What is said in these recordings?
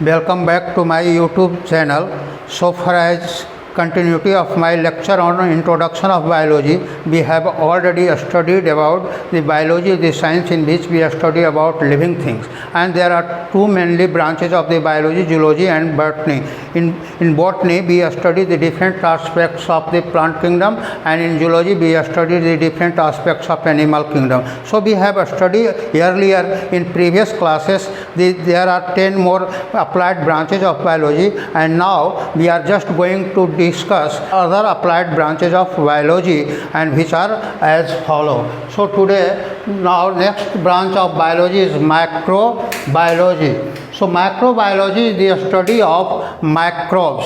Welcome back to my YouTube channel. So far as continuity of my lecture on introduction of biology, we have already studied about the biology, the science in which we study about living things, and there are two mainly branches of the biology, zoology and botany. In botany we study the different aspects of the plant kingdom, and in zoology we study the different aspects of animal kingdom. So we have studied earlier in previous classes there are 10 more applied branches of biology, and now we are just going to discuss other applied branches of biology, and which are as follow. So today, now next branch of biology is microbiology. So microbiology is the study of microbes.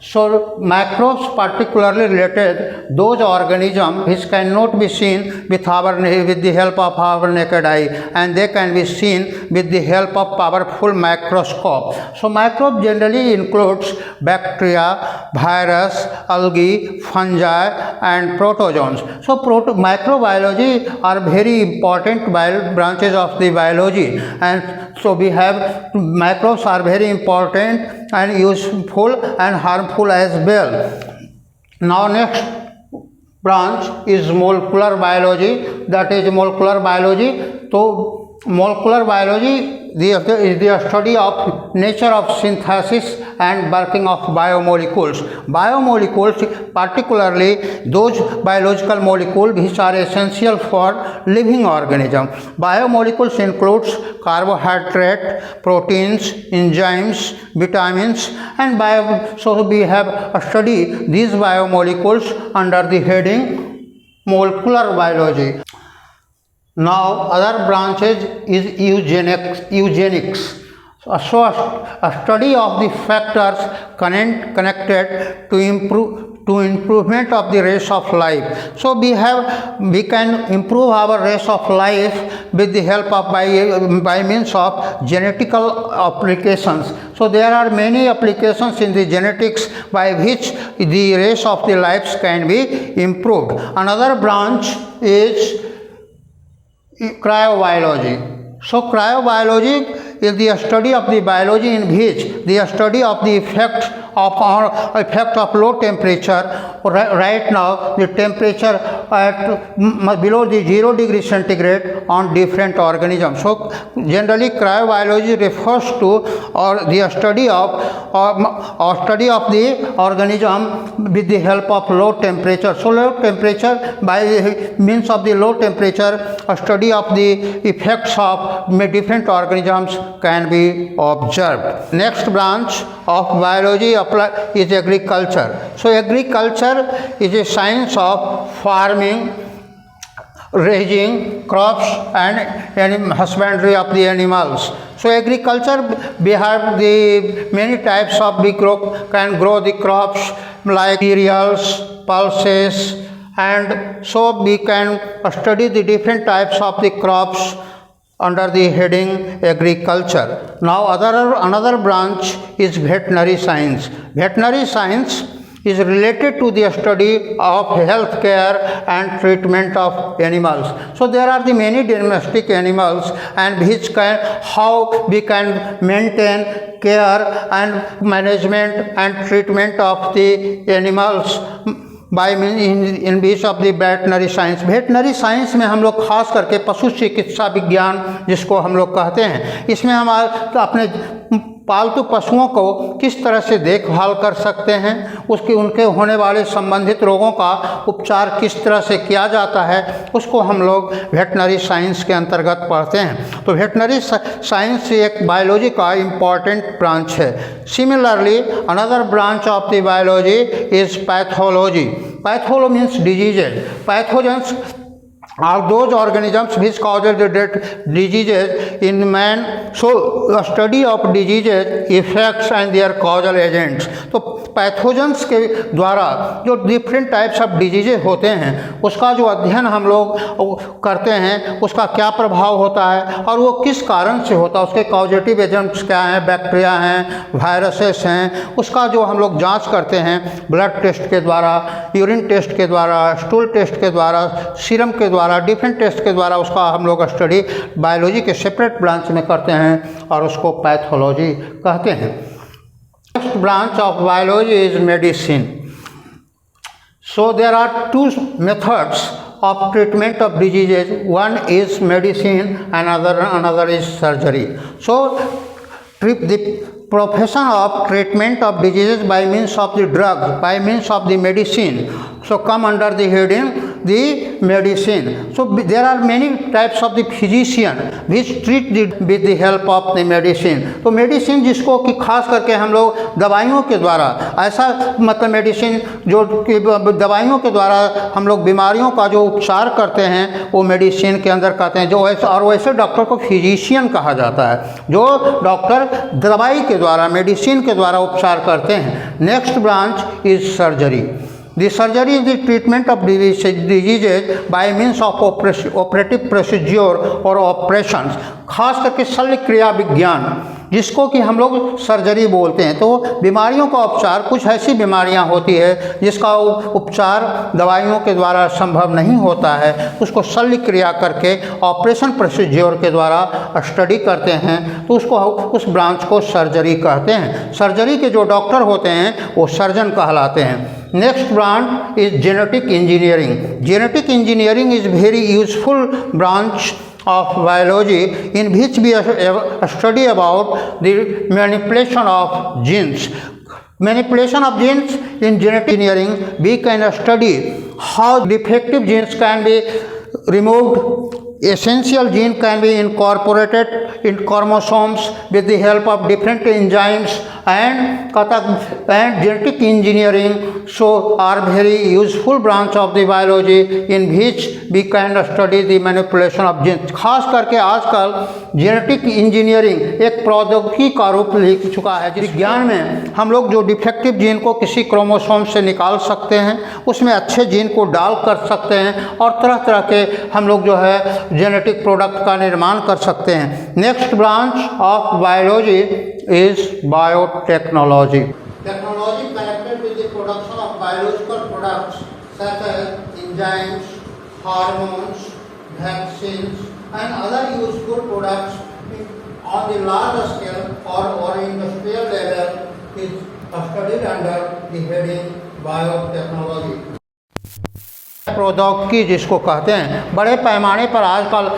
So microbes particularly related those organisms which cannot be seen with the help of our naked eye, and they can be seen with the help of powerful microscope. So microbe generally includes bacteria, virus, algae, fungi and protozoans. So microbiology are very important branches of the biology, and so we have microbes are very important and useful and harmful as well. Now next branch is molecular biology, that is molecular biology. So molecular biology is the study of nature of synthesis and working of biomolecules. Biomolecules, particularly those biological molecules which are essential for living organism. Biomolecules includes carbohydrate, proteins, enzymes, vitamins, and so we have studied these biomolecules under the heading molecular biology. Now other branches is eugenics. So a study of the factors connected to improvement of the race of life. So we can improve our race of life with the help of by means of genetical applications. So there are many applications in the genetics by which the race of the lives can be improved. Another branch is cryobiology. So cryobiology is the study of the biology in which the study of the effect of low temperature. Right now the temperature at below the 0 degree centigrade on different organisms. So generally cryobiology refers to the study of the organism with the help of low temperature. So low temperature, by means of the low temperature, a study of the effects of different organisms can be observed. Next branch of biology is agriculture. So agriculture is a science of farming, raising crops and husbandry of the animals. So agriculture, we have the many types of can grow the crops like cereals, pulses, and so we can study the different types of the crops under the heading agriculture. Now another branch is veterinary science. Veterinary science is related to the study of health care and treatment of animals. So there are the many domestic animals, and how we can maintain care and management and treatment of the animals by in beach of the veterinary science. Veterinary science में हम लोग खास करके पशु चिकित्सा विज्ञान जिसको हम लोग कहते हैं, इसमें हम अपने पालतू पशुओं को किस तरह से देखभाल कर सकते हैं, उनके होने वाले संबंधित रोगों का उपचार किस तरह से किया जाता है, उसको हम लोग वेटनरी साइंस के अंतर्गत पढ़ते हैं. तो वेटनरी साइंस एक बायोलॉजी का इम्पॉर्टेंट ब्रांच है. Similarly another branch of the biology is pathology. Pathology means diseases. Pathogens are those organisms which causes the diseases in man. So the study of diseases, effects and their causal agents. तो pathogens के द्वारा जो different types of diseases होते हैं उसका जो अध्ययन हम लोग करते हैं, उसका क्या प्रभाव होता है और वो किस कारण से होता है, उसके कॉजेटिव एजेंट्स क्या हैं, बैक्टीरिया हैं, वायरसेस हैं, उसका जो हम लोग जांच करते हैं ब्लड टेस्ट के द्वारा, यूरिन टेस्ट के द्वारा, स्टूल टेस्ट के द्वारा, सीरम के द्वारा, द्वारा, डिफरेंट टेस्ट के द्वारा उसका हम लोग स्टडी बायोलॉजी के सेपरेट ब्रांच में करते हैं और उसको पैथोलॉजी कहते हैं। Next branch of biology is medicine. So there are two methods of treatment of diseases. One is medicine and another is surgery. So the profession of treatment of diseases by means of the drug, by means of the medicine, so come under the heading the medicine. So there are many types of the physician which treat with the help of the medicine. तो medicine जिसको कि खास करके हम लोग दवाइयों के द्वारा, ऐसा मतलब मेडिसिन जो कि दवाइयों के द्वारा हम लोग बीमारियों का जो उपचार करते हैं वो मेडिसिन के अंदर कहते हैं। जो वैसे और वैसे डॉक्टर को फिजिशियन कहा जाता है, जो डॉक्टर दवाई के द्वारा, मेडिसिन के द्वारा उपचार करते हैं। Next branch is surgery. The surgery is the treatment of diseases by means of operative procedure or operations। खास करके शल्य क्रिया विज्ञान जिसको कि हम लोग सर्जरी बोलते हैं। तो बीमारियों का उपचार, कुछ ऐसी बीमारियां होती है जिसका उपचार दवाइयों के द्वारा संभव नहीं होता है, उसको शल्य क्रिया करके ऑपरेशन प्रोसीजर के द्वारा स्टडी करते हैं, तो उसको उस ब्रांच को सर्जरी कहते हैं। सर्जरी के जो डॉक्टर होते हैं वो सर्जन कहलाते हैं। Next branch is genetic engineering. Genetic engineering is very useful branch of biology in which we study about the manipulation of genes. Manipulation of genes in genetic engineering, we can study how defective genes can be removed, essential gene can be incorporated in chromosomes with the help of different enzymes, and genetic engineering so are very useful branch of the biology in which we can study the manipulation of genes। खास करके आजकल genetic engineering एक प्रौद्योगिकी का रूप ले चुका है। विज्ञान में हम लोग जो डिफेक्टिव जीन को किसी क्रोमोसोम से निकाल सकते हैं, उसमें अच्छे जीन को डाल कर सकते हैं और तरह तरह के हम लोग जो है जेनेटिक प्रोडक्ट का निर्माण कर सकते हैं। Next branch of biology is biotechnology. Technology connected with the production of biological products such as enzymes, hormones, vaccines and other useful products on the large scale or industrial level is studied under the heading biotechnology। प्रौद्योगिकी जिसको कहते हैं, बड़े पैमाने पर आजकल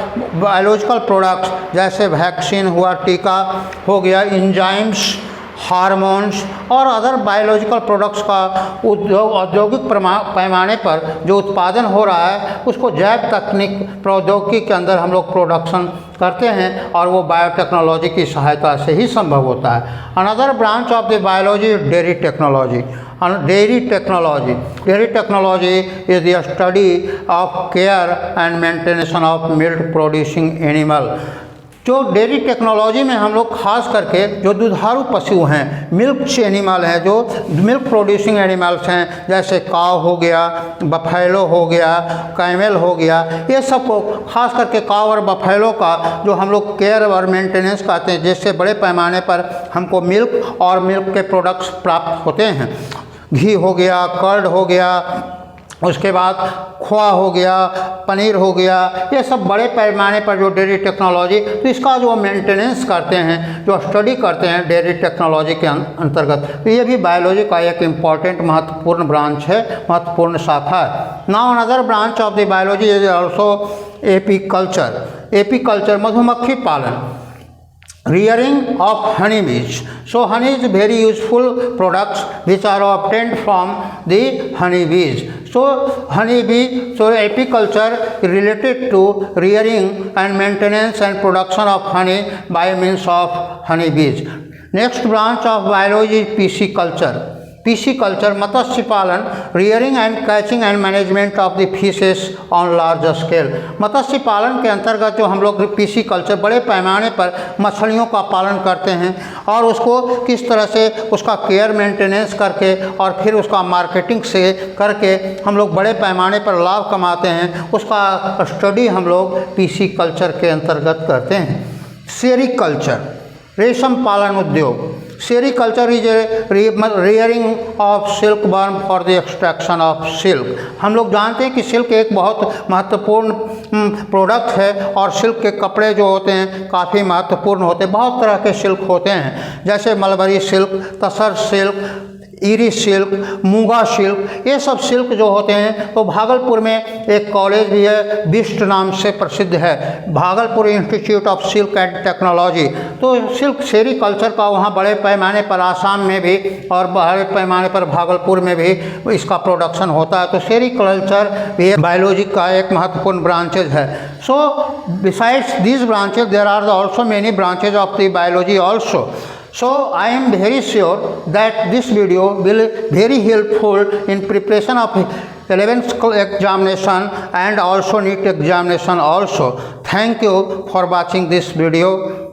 biological products जैसे vaccine हुआ, टीका हो गया, एंजाइम्स, हार्मोन्स और अदर बायोलॉजिकल प्रोडक्ट्स का औद्योगिक पैमाने पर जो उत्पादन हो रहा है उसको जैव तकनीक प्रौद्योगिकी के अंदर हम लोग प्रोडक्शन करते हैं और वो बायोटेक्नोलॉजी की सहायता से ही संभव होता है। Another branch of the biology dairy technology. Dairy technology is the study of care and maintenance of milk producing animal। जो डेयरी टेक्नोलॉजी में हम लोग खास करके जो दुधारू पशु हैं, मिल्क एनिमल हैं, जो मिल्क प्रोड्यूसिंग एनिमल्स हैं, जैसे काव हो गया, बफेलो हो गया, कैमल हो गया, ये सब को खास करके काव और बफेलो का जो हम लोग केयर और मेंटेनेंस करते हैं, जिससे बड़े पैमाने पर हमको मिल्क और मिल्क के प्रोडक्ट्स प्राप्त होते हैं। घी हो गया, कर्ड हो गया, उसके बाद खोआ हो गया, पनीर हो गया, ये सब बड़े पैमाने पर जो डेयरी टेक्नोलॉजी, तो इसका जो मेंटेनेंस करते हैं, जो स्टडी करते हैं डेयरी टेक्नोलॉजी के अंतर्गत, तो ये भी बायोलॉजी का एक इम्पॉर्टेंट महत्वपूर्ण ब्रांच है, महत्वपूर्ण शाखा है। Now another branch of the biology is also apiculture. Apiculture मधुमक्खी पालन, rearing of honey bees। So honey is very useful products which are obtained from the honey bees। So honey bee, so apiculture related to rearing and maintenance and production of honey by means of honey bees। Next branch of biology is pisciculture। Pisciculture मत्स्य पालन, rearing and catching and management of the fishes on large scale. मत्स्य पालन के अंतर्गत जो हम लोग pisciculture बड़े पैमाने पर मछलियों का पालन करते हैं और उसको किस तरह से उसका केयर मेंटेनेंस करके और फिर उसका मार्केटिंग से करके हम लोग बड़े पैमाने पर लाभ कमाते हैं, उसका स्टडी हम लोग पिसीकल्चर के अंतर्गत करते हैं। सेरीकल्चर रेशम पालन उद्योग। Sericulture is a rearing of silkworm for the extraction of silk। हम लोग जानते हैं कि सिल्क एक बहुत महत्वपूर्ण प्रोडक्ट है और सिल्क के कपड़े जो होते हैं काफ़ी महत्वपूर्ण होते हैं। बहुत तरह के सिल्क होते हैं जैसे मलबरी सिल्क, तसर सिल्क, ईरी सिल्क, मूंगा सिल्क, ये सब सिल्क जो होते हैं। तो भागलपुर में एक कॉलेज भी है, बिस्ट नाम से प्रसिद्ध है, Bhagalpur institute of silk and technology. तो सिल्क सेरीकल्चर का वहाँ बड़े पैमाने पर आसाम में भी और बड़े पैमाने पर भागलपुर में भी इसका प्रोडक्शन होता है। तो सेरीकल्चर भी बायोलॉजी का एक महत्वपूर्ण ब्रांचेज है। So besides these branches there are also many branches of the biology also. So I am very sure that this video will very helpful in preparation of 11th examination and also NEET examination also. Thank you for watching this video.